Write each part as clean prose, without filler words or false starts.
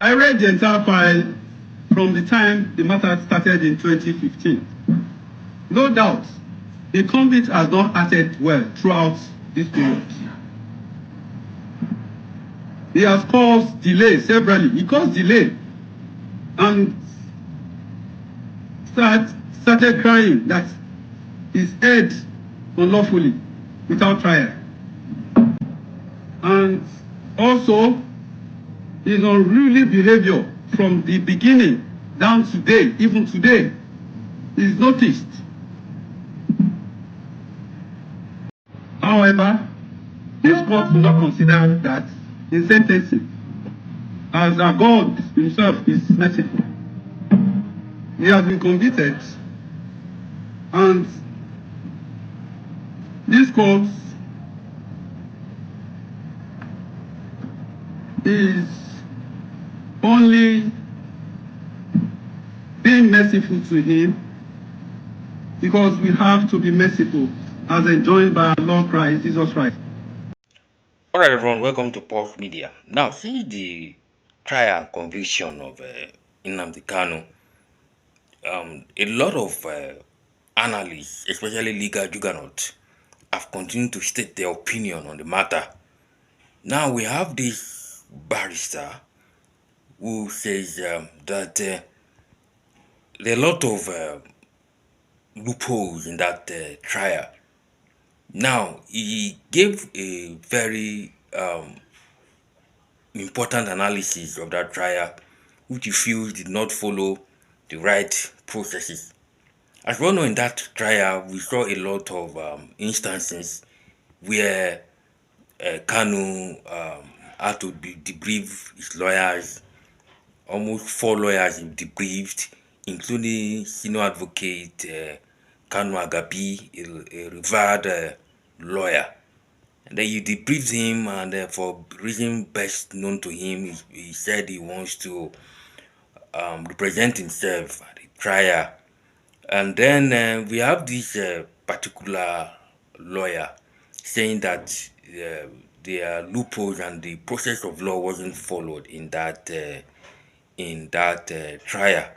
I read the entire file from the time the matter started in 2015. No doubt, the convict has not acted well throughout this period. He has caused delay severally. He caused delay and started crying that he's held unlawfully without trial. And also, his unruly behavior from the beginning down to today, even today, is noticed. However, this court will not consider that in sentencing, as our God himself is merciful. He has been convicted, and this court is only being merciful to him because we have to be merciful as enjoined by our Lord Christ, Jesus Christ. All right, everyone, welcome to Pulse Media. Now, since the trial and conviction of Nnamdi Kanu, a lot of analysts, especially legal juggernauts, have continued to state their opinion on the matter. Now, we have this barrister who says that there are a lot of loopholes in that trial. Now, he gave a very important analysis of that trial, which he feels did not follow the right processes. As we all know, in that trial, we saw a lot of instances where Kanu had to debrief his lawyers. Almost 4 lawyers he debriefed, including senior advocate Kanu Agabi, a revered lawyer. And then you debriefed him, and for reason best known to him, he said he wants to represent himself at the trial. And then we have this particular lawyer saying that there are loopholes and the process of law wasn't followed in that trial.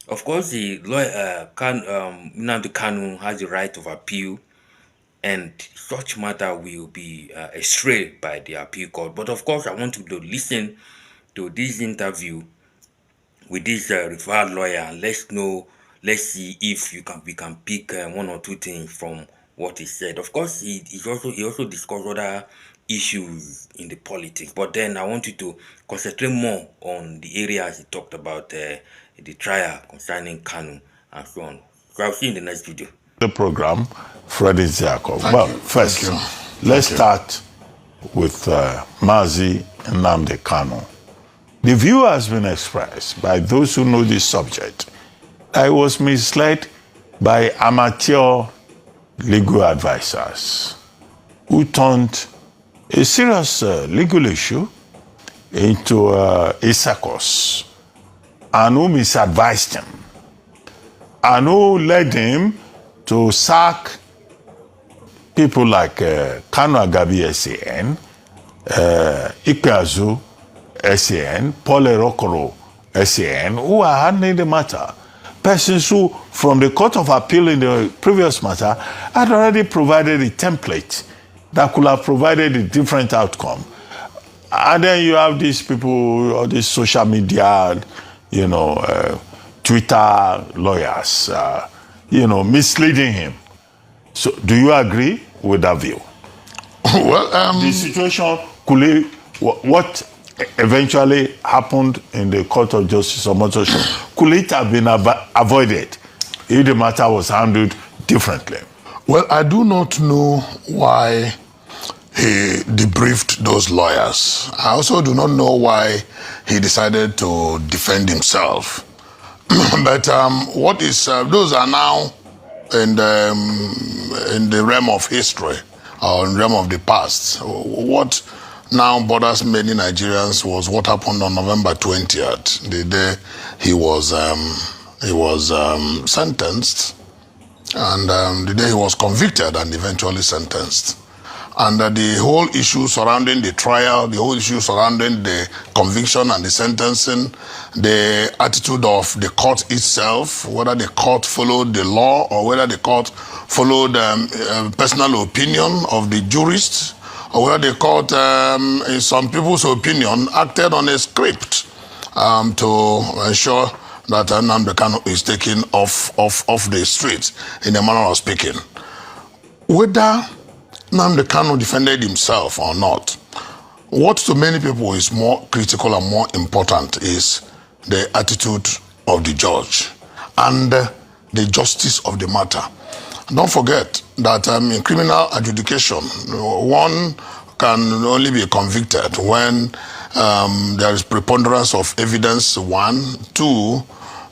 Of course, the lawyer Nnamdi Kanu has the right of appeal, and such matter will be estrayed by the appeal court. But of course, I want you to listen to this interview with this referred lawyer, and let's see if we can pick 1 or 2 things from what he said. Of course, he also discussed other issues in the politics, but then I want you to concentrate more on the areas he talked about the trial concerning Kanu and so on. So I'll see you in the next video. The program, Freddie Nzeako. Well, first, let's start with Mazi Nnamdi Kanu. The view has been expressed by those who know this subject. I was misled by amateur legal advisors who turned a serious legal issue into a circus, and who misadvised him, and who led him to sack people like Kanu Agabi SAN, Ikpeazu SAN, Paul Erokoro SAN, who are handling the matter. Persons who, from the Court of Appeal in the previous matter, had already provided a template that could have provided a different outcome. And then you have these people, all these social media, Twitter lawyers, misleading him. So, do you agree with that view? Well, the situation what eventually happened in the Court of Justice of Motorshow, could it have been avoided if the matter was handled differently? Well, I do not know why he debriefed those lawyers. I also do not know why he decided to defend himself. But what is those are now in the realm of history, or in the realm of the past. What now bothers many Nigerians was what happened on November 20th, the day he was sentenced, and the day he was convicted and eventually sentenced. And the whole issue surrounding the trial, the whole issue surrounding the conviction and the sentencing, the attitude of the court itself, whether the court followed the law or whether the court followed personal opinion of the jurists, or whether the court, in some people's opinion, acted on a script to ensure that Nnamdi Kanu is taken off the streets, in a manner of speaking. Whether Nnamdi Kanu defended himself or not, what to many people is more critical and more important is the attitude of the judge and the justice of the matter. Don't forget that in criminal adjudication, one can only be convicted when there is preponderance of evidence, one. Two,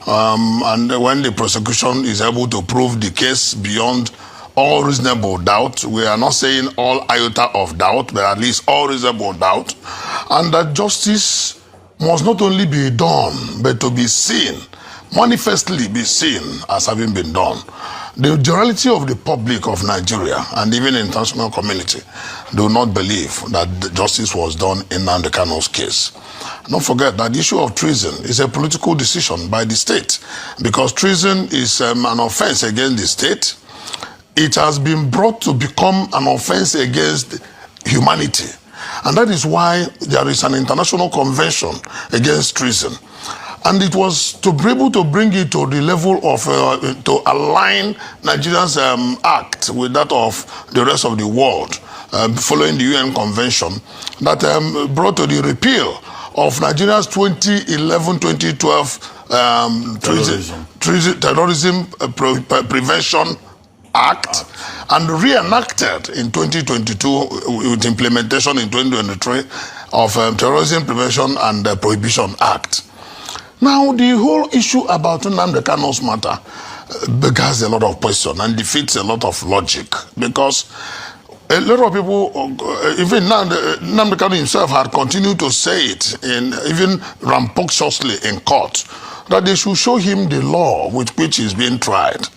and when the prosecution is able to prove the case beyond all reasonable doubt. We are not saying all iota of doubt, but at least all reasonable doubt. And that justice must not only be done, but to be seen, manifestly be seen as having been done. The generality of the public of Nigeria and even the international community do not believe that the justice was done in Nnamdi Kanu's case. Don't forget that the issue of treason is a political decision by the state, because treason is an offense against the state. It has been brought to become an offense against humanity. And that is why there is an international convention against treason. And it was to be able to bring it to the level of, to align Nigeria's act with that of the rest of the world, following the UN convention, that brought to the repeal of Nigeria's 2011-2012 terrorism Prevention Act, and reenacted in 2022 with implementation in 2023 of Terrorism Prevention and Prohibition Act. Now, the whole issue about Nnamdi Kanu's matter beggars a lot of questions and defeats a lot of logic, because a lot of people, even Nnamdi Kanu himself, had continued to say it, even rambunctiously in court, that they should show him the law with which he's being tried.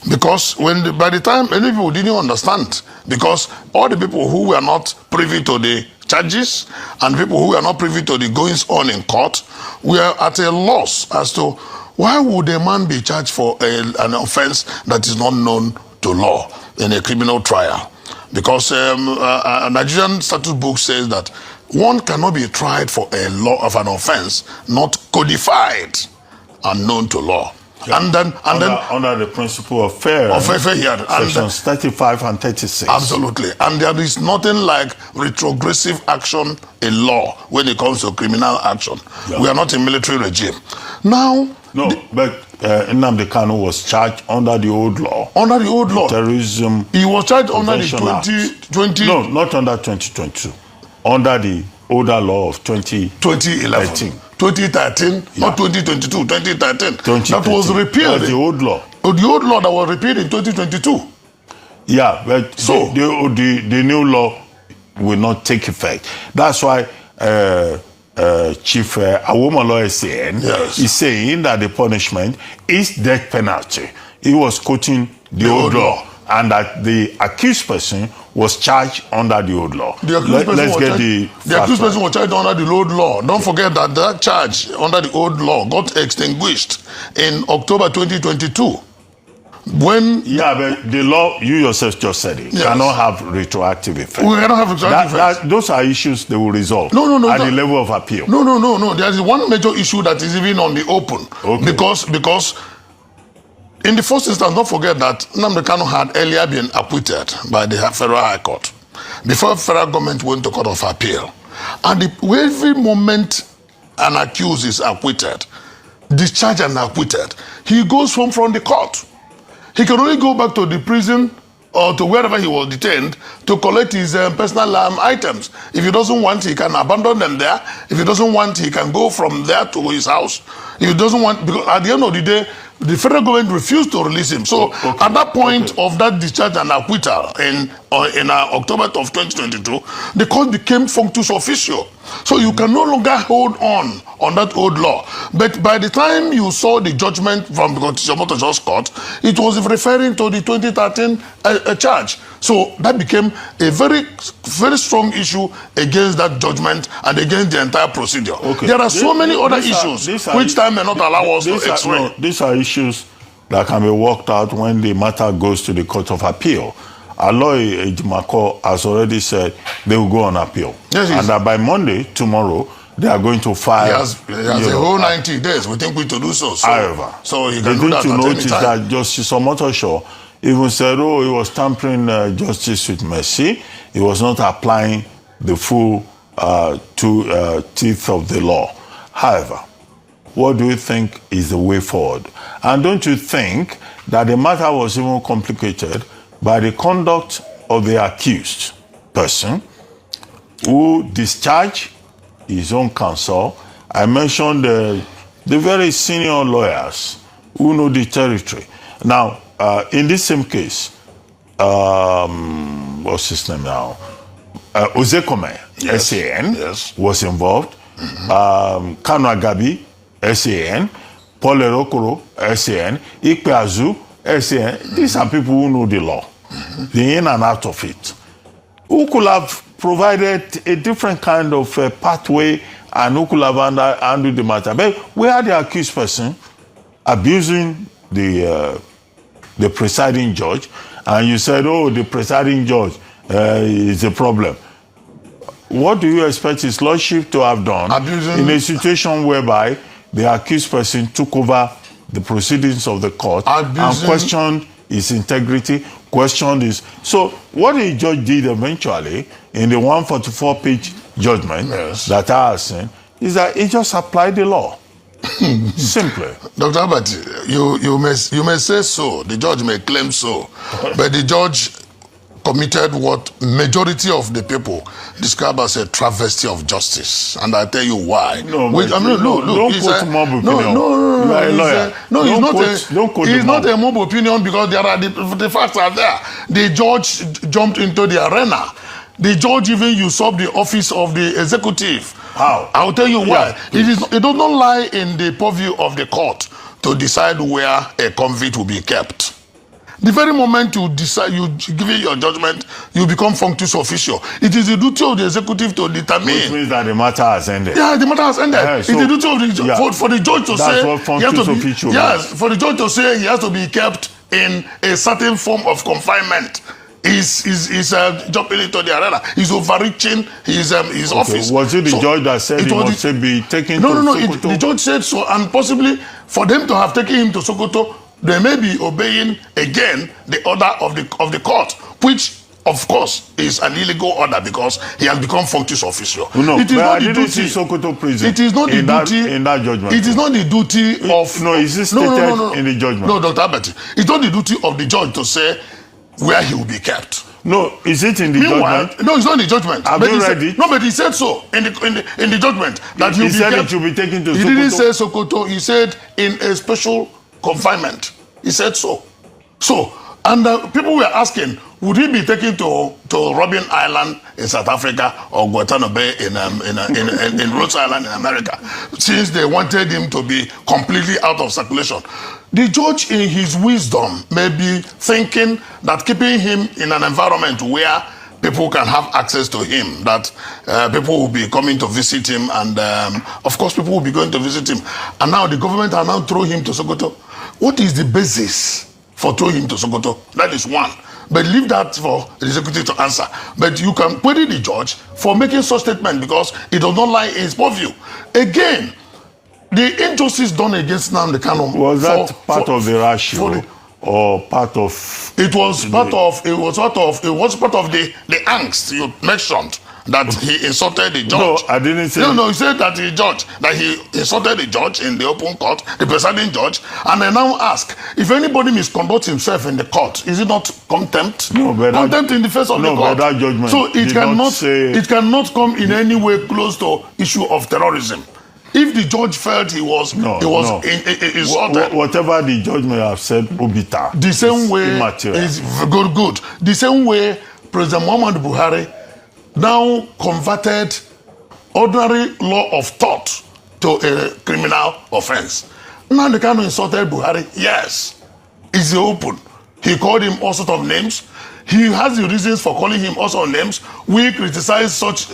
Because by the time many people didn't understand, because all the people who were not privy to the charges and people who were not privy to the goings on in court were at a loss as to why would a man be charged for an offense that is not known to law in a criminal trial. Because a Nigerian statute book says that one cannot be tried for a law of an offense not codified and known to law. Yeah. And then under the principle of fair hearing, sections 35 and 36. Absolutely. And there is nothing like retrogressive action in law when it comes to criminal action. Yeah. We are not a military regime. Now, but Nnamdi Kanu was charged under the old law. Under the old law. Terrorism. He was charged under the 2020. No, not under 2022. Under the older law of 2011. 2013, yeah. Not 2022, 2013. That was repealed. The old law. The old law that was repealed in 2022. Yeah, but so the new law will not take effect. That's why Chief Awomolo is saying that the punishment is death penalty. He was quoting the old law, and that the accused person was charged under the old law. The accused person was charged under the old law. Don't forget that that charge under the old law got extinguished in October 2022. When but the law, you yourself just said it, cannot have retroactive effect. We cannot have retroactive effect. Those are issues they will resolve at the level of appeal. No. There is one major issue that is even on the open. Okay. Because in the first instance, don't forget that Nnamdi Kanu had earlier been acquitted by the Federal High Court before federal government went to Court of Appeal. And every moment an accused is acquitted, discharged and acquitted, he goes home from the court. He can only go back to the prison or to wherever he was detained to collect his personal items. If he doesn't want, he can abandon them there. If he doesn't want, he can go from there to his house. If he doesn't want, because at the end of the day, the federal government refused to release him. So at that point of that discharge and acquittal in October of 2022, the court became functus officio. So you can no longer hold on that old law. But by the time you saw the judgment from the Constitutional Lawyer Court, it was referring to the 2013 charge. So that became a very, very strong issue against that judgment and against the entire procedure. Okay. There are so many other issues which time may not allow us to explain. No, these are issues that can be worked out when the matter goes to the Court of Appeal. Aloy Ejimako has already said they will go on appeal. Yes, and that by Monday, tomorrow, they are going to file. He has a whole 90 days. We think we to do so. However, so you can do that to at notice any time. that Justice Omotosho even said, oh, he was tampering justice with mercy. He was not applying the full teeth of the law. However, what do you think is the way forward? And don't you think that the matter was even complicated by the conduct of the accused person who discharged his own counsel? I mentioned the very senior lawyers who know the territory. Now, in this same case, what's his name now? Ozekome, yes. SAN, yes. was involved. Kanu Agabi, SAN. Paul Erokoro, SAN. Ikpeazu, SAN. These are people who know the law. The in and out of it. Who could have provided a different kind of pathway and who could have handled the matter. But we had the accused person abusing the presiding judge, and you said, oh, the presiding judge is a problem. What do you expect his lordship to have done in a situation whereby the accused person took over the proceedings of the court and questioned his integrity, questioned his... So what the judge did eventually in the 144-page judgment that I have seen is that he just applied the law. Simply. Dr. Albert, you may say so, the judge may claim so, but the judge committed what majority of the people describe as a travesty of justice, and I tell you why. No, don't quote mob opinion. You are a lawyer. It's not a mob opinion because there are the facts are there. The judge jumped into the arena. The judge even usurped the office of the executive. How? I'll tell you why. Yeah. It does not lie in the purview of the court to decide where a convict will be kept. The very moment you decide, you give it your judgment, you become functus officio. It is the duty of the executive to determine. Which means that the matter has ended. Yeah, the matter has ended. It's the duty of the for the judge to say. What functus officio means. Yes, for the judge to say he has to be kept in a certain form of confinement. He's jumping into the arena. He's overreaching his office. Was it the judge that said he must be taken to Sokoto? The judge said so, and possibly for them to have taken him to Sokoto, they may be obeying again the order of the court, which of course is an illegal order because he has become functus officio. No, it is not the duty. Sokoto prison. It is not the duty in that judgment. It is not the duty of. No, is it stated in the judgment? No, Dr. Albert, it's not the duty of the judge to say where he will be kept. No, is it in the judgment? No, it's not in the judgment. Have you read it? No, but he said so in the judgment that he said it should be taken to Sokoto. He didn't say Sokoto. He said in a special confinement. He said so. So, and people were asking, would he be taken to Robben Island in South Africa or Guantanamo Bay in Rhode Island in America, since they wanted him to be completely out of circulation? The judge, in his wisdom, may be thinking that keeping him in an environment where people can have access to him, that people will be coming to visit him, and of course people will be going to visit him. And now the government are now throwing him to Sokoto. What is the basis for throwing him to Sokoto? That is one. But leave that for the executive to answer. But you can query the judge for making such statement because it does not lie in his purview. Again, the injustice done against Nnamdi Kanu was that part of the ratio or part of? It was part of the angst you mentioned that he insulted the judge. No, I didn't say. No, he said that he insulted the judge in the open court, the presiding judge, and I now ask if anybody misconducts himself in the court, is it not contempt? No, but contempt in the face of the court. No, but that judgment. So it cannot come in any way close to issue of terrorism. If the judge felt he was insulted, whatever the judge may have said, obita. The same way immaterial. is good. The same way President Muhammad Buhari now converted ordinary law of thought to a criminal offense. Nnamdi Kanu insulted Buhari. Yes, it's open. He called him all sorts of names. He has the reasons for calling him all sorts of names. We criticize such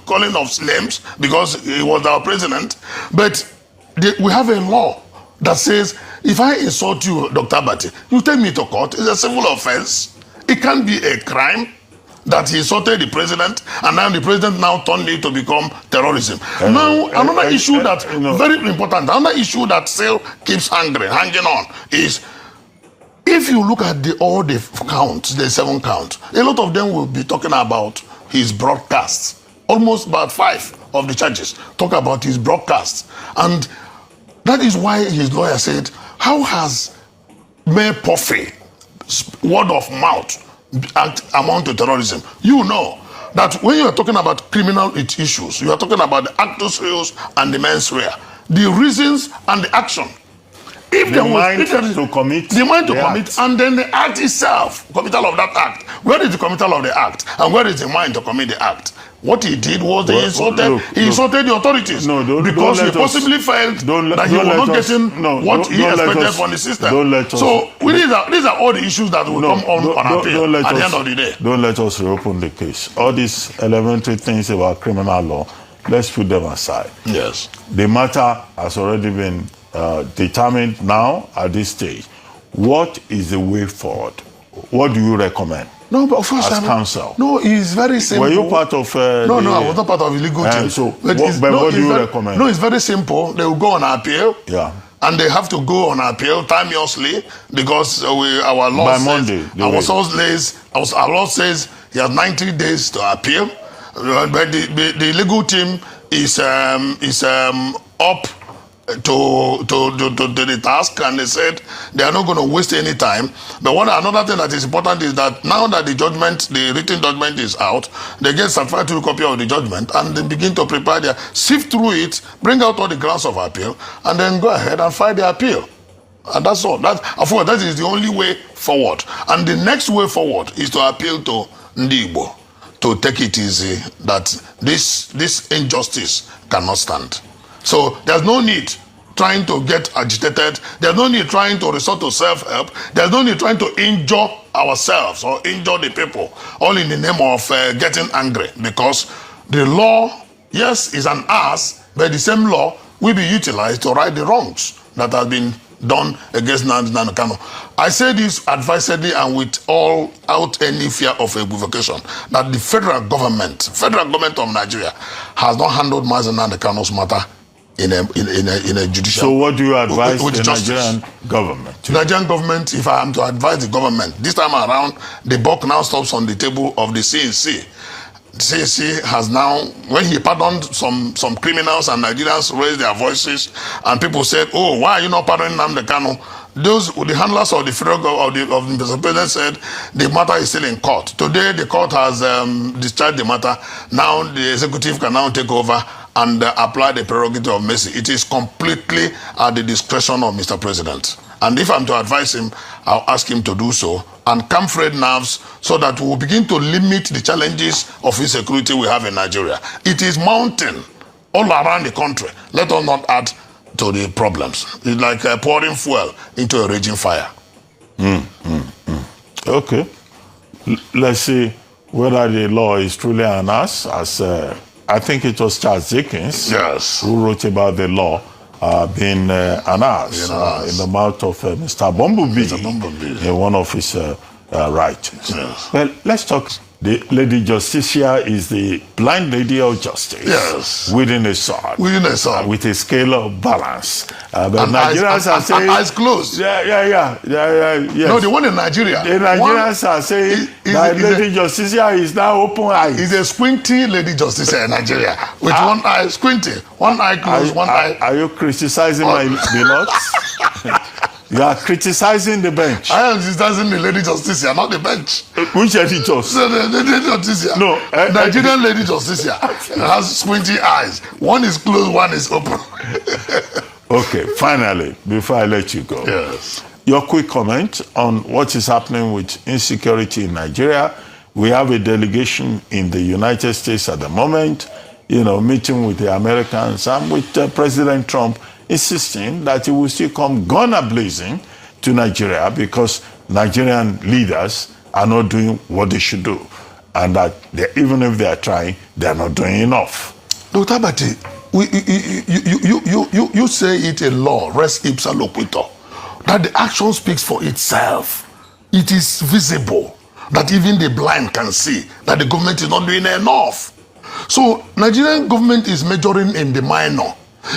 calling of names because he was our president. But we have a law that says, if I insult you, Dr. Abati, you take me to court. It's a civil offense. It can't be a crime that he insulted the president, and now the president now turned it to become terrorism. Now, another issue that very important, another issue that still keeps hanging on is, if you look at all the counts, the 7 counts, a lot of them will be talking about his broadcasts. Almost about 5 of the charges talk about his broadcasts. And that is why his lawyer said, how has mere puffy, word of mouth, act amount to terrorism? You know that when you are talking about criminal issues, you are talking about the actus reus and the mens rea, the reasons and the action. If the mind to commit, and then the act itself, committal of that act. Where is the committal of the act, and where is the mind to commit the act? What he did was he insulted the authorities because he possibly felt that he was not getting what he expected from the system. So these are all the issues that will come on appeal at the end of the day. Don't let us reopen the case. All these elementary things about criminal law, let's put them aside. Yes. The matter has already been determined now at this stage. What is the way forward? What do you recommend? No, but first as counsel. No, it's very simple. Were you part of? No, I was not part of the legal team. So, what do you recommend? No, it's very simple. They will go on appeal. Yeah. And they have to go on appeal timeously because our law by says, Monday. Our law says he has 90 days to appeal. But the legal team is up to the task, and they said they are not going to waste any time. But another thing that is important is that now that the written judgment is out, they get satisfactory copy of the judgment and they begin to prepare sift through it, bring out all the grounds of appeal, and then go ahead and file the appeal. And that's all. That is the only way forward. And the next way forward is to appeal to Ndigbo to take it easy, that this injustice cannot stand. So there's no need trying to get agitated. There's no need trying to resort to self-help. There's no need trying to injure ourselves or injure the people, all in the name of getting angry. Because the law, yes, is an ass, but the same law will be utilized to right the wrongs that have been done against Nnamdi Kanu. I say this advisedly and without any fear of equivocation, that the federal government of Nigeria has not handled Nnamdi Kanu's matter in a judicial. So what do you advise with the justice. Nigerian government? The Nigerian government, if I am to advise the government, this time around, the buck now stops on the table of the CNC. The CNC has now, when he pardoned some criminals and Nigerians raised their voices, and people said, oh, why are you not pardoning Nnamdi Kanu? The handlers of the federal government, of the Mr. President said the matter is still in court. Today, the court has discharged the matter. Now, the executive can now take over and apply the prerogative of mercy. It is completely at the discretion of Mr. President. And if I'm to advise him, I'll ask him to do so and calm frayed nerves so that we will begin to limit the challenges of insecurity we have in Nigeria. It is mounting all around the country. Let us not add to the problems. It's like pouring fuel into a raging fire. Okay. Let's see whether the law is truly an ass, as I think it was Charles Dickens who wrote about the law being an ass in the mouth of Mr. Bumblebee in one of his writings. Yes. Well, let's talk. The Lady Justicia is the blind lady of justice. Yes. Within a sword. Within a sword. With a scale of balance. But and Nigerians are saying... eyes closed. Yes. No, the one in Nigeria. The Nigerians are saying that Lady Justicia is now open eyes. Is a squinty Lady Justicia in Nigeria. With one eye squinting. One eye closed, one eye... Are you criticizing my notes? You are criticizing the bench. I am criticizing the Lady Justicia, not the bench. Which Lady Justicia? The Lady Justicia. No. Nigerian Lady Justicia has squinty eyes. One is closed, one is open. Okay, finally, before I let you go. Yes. Your quick comment on what is happening with insecurity in Nigeria. We have a delegation in the United States at the moment, meeting with the Americans and with President Trump insisting that he will still come gun a-blazing to Nigeria because Nigerian leaders are not doing what they should do. And that even if they are trying, they are not doing enough. Dr. Abati, you say it in law, res ipsa loquitur, that the action speaks for itself. It is visible that even the blind can see that the government is not doing enough. So Nigerian government is majoring in the minor.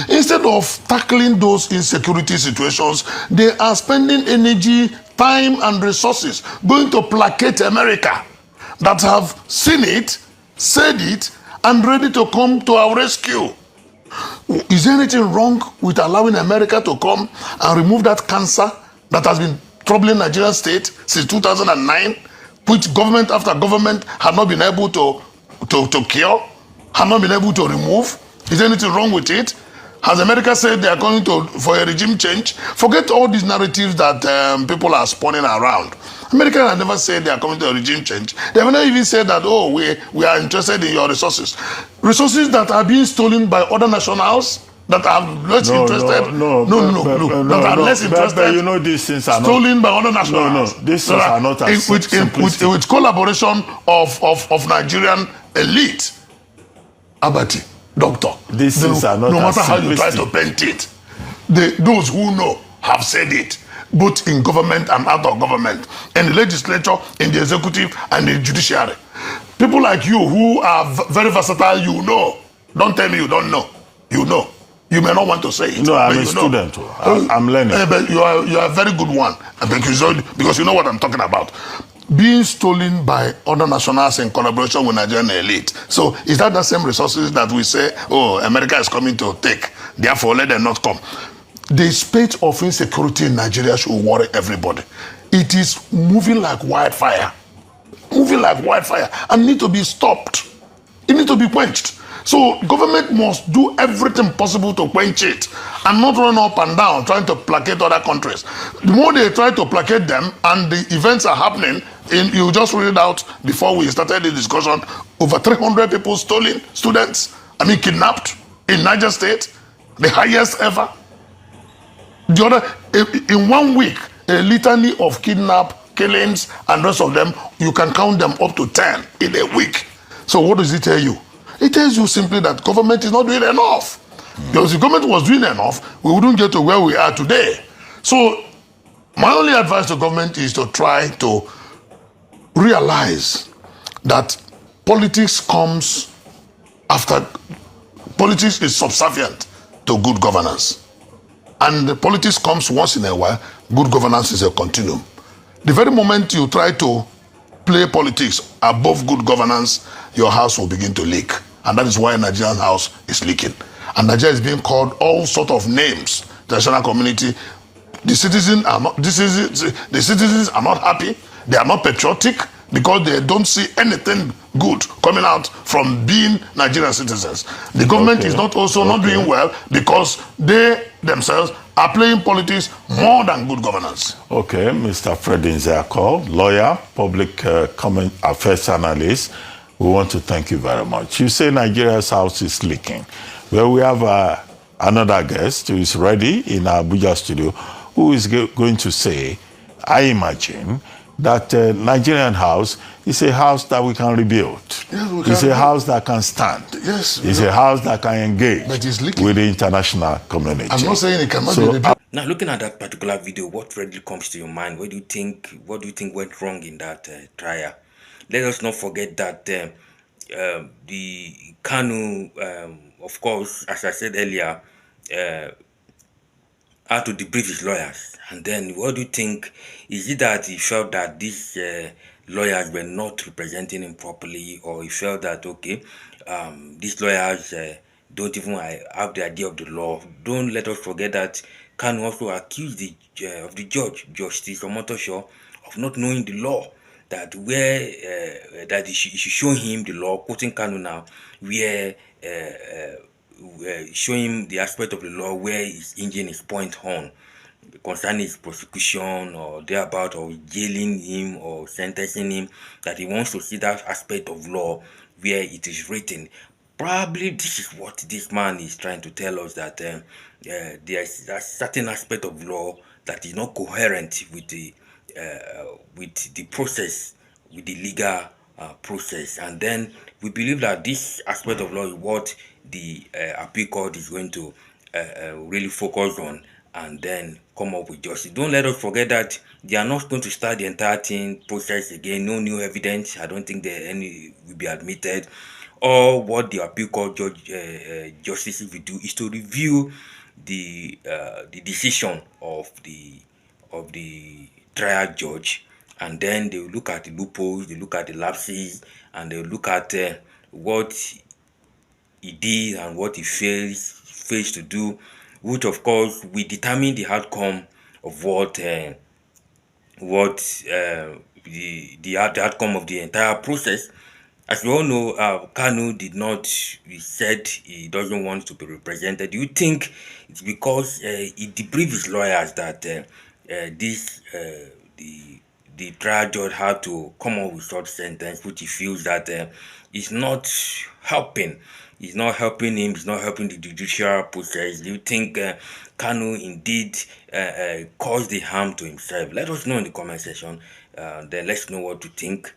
Instead of tackling those insecurity situations, they are spending energy, time, and resources going to placate America that have seen it, said it, and ready to come to our rescue. Is there anything wrong with allowing America to come and remove that cancer that has been troubling Nigerian state since 2009, which government after government had not been able to cure, had not been able to remove? Is there anything wrong with it? Has America said they are going for a regime change? Forget all these narratives that people are spawning around. America has never said they are coming to a regime change. They have never even said that, oh, we are interested in your resources. Resources that are being stolen by other nationals that are less interested. That are less interested. But these things are stolen by other nationals. These things are not as simplistic. With collaboration of Nigerian elite. Abati, doctor. These things are not no as matter how you try simplistic. to paint it, those who know have said it, both in government and out of government, in the legislature, in the executive, and in the judiciary. People like you who are very versatile, Don't tell me you don't know. You know. You may not want to say it. No, I'm a student. I'm learning. But you are a very good one because you know what I'm talking about. Being stolen by other nationals in collaboration with Nigerian elite. So is that the same resources that we say, oh, America is coming to take, therefore let them not come? The spate of insecurity in Nigeria should worry everybody. It is moving like wildfire. Moving like wildfire and need to be stopped. It needs to be quenched. So government must do everything possible to quench it and not run up and down trying to placate other countries. The more they try to placate them and the events are happening, you just read it out before we started the discussion, over 300 people stolen, kidnapped in Niger State, the highest ever. In 1 week, a litany of kidnap, killings, and rest of them, you can count them up to 10 in a week. So what does it tell you? It tells you simply that government is not doing enough. Because if government was doing enough, we wouldn't get to where we are today. So my only advice to government is to try to realize that politics comes after, politics is subservient to good governance. And the politics comes once in a while, good governance is a continuum. The very moment you try to play politics above good governance, your house will begin to leak. And that is why Nigerian house is leaking. And Nigeria is being called all sorts of names. The national community, the citizens are not happy. They are not patriotic because they don't see anything good coming out from being Nigerian citizens. The government is not doing well because they themselves are playing politics more than good governance. Okay, Mr. Freddy Nzeako, lawyer, public comment affairs analyst, we want to thank you very much. You say Nigeria's house is leaking. Well, we have another guest who is ready in our Abuja studio who is going to say, I imagine, that Nigerian house is a house that we can rebuild. Yes, it's a house that can stand. Yes, it's a house that can engage with the international community. I'm not saying it cannot be rebuilt. Now, looking at that particular video, what really comes to your mind? What do you think went wrong in that trial? Let us not forget that the Kanu, of course, as I said earlier, had to debrief his lawyers. And then what do you think? Is it that he felt that these lawyers were not representing him properly, or he felt that, okay, these lawyers don't even have the idea of the law? Don't let us forget that Kanu also accused of the judge, Justice Omotosho, of not knowing the law. That that he should show him the law, quoting Kanu now, where show him the aspect of the law where his engine is point on. concerning his prosecution or thereabout, or jailing him or sentencing him, that he wants to see that aspect of law where it is written. Probably this is what this man is trying to tell us, that there's a certain aspect of law that is not coherent with the process, with the legal process. And then we believe that this aspect of law is what the appeal court is going to really focus on, and then come up with justice. Don't let us forget that they are not going to start the entire thing process again. No new evidence. I don't think there any will be admitted. Or what the appeal court justices will do is to review the decision of the trial judge, and then they will look at the loopholes, they look at the lapses, and they will look at what he did and what he fails to do, which of course will determine the outcome of the outcome of the entire process. As we all know, Kanu he said he doesn't want to be represented. Do you think it's because he debriefed his lawyers that the trial judge had to come up with such sentence, which he feels that is not helping? It's not helping him. It's not helping the judicial process. Do you think Kanu indeed caused the harm to himself? Let us know in the comment section. Then let's know what to think.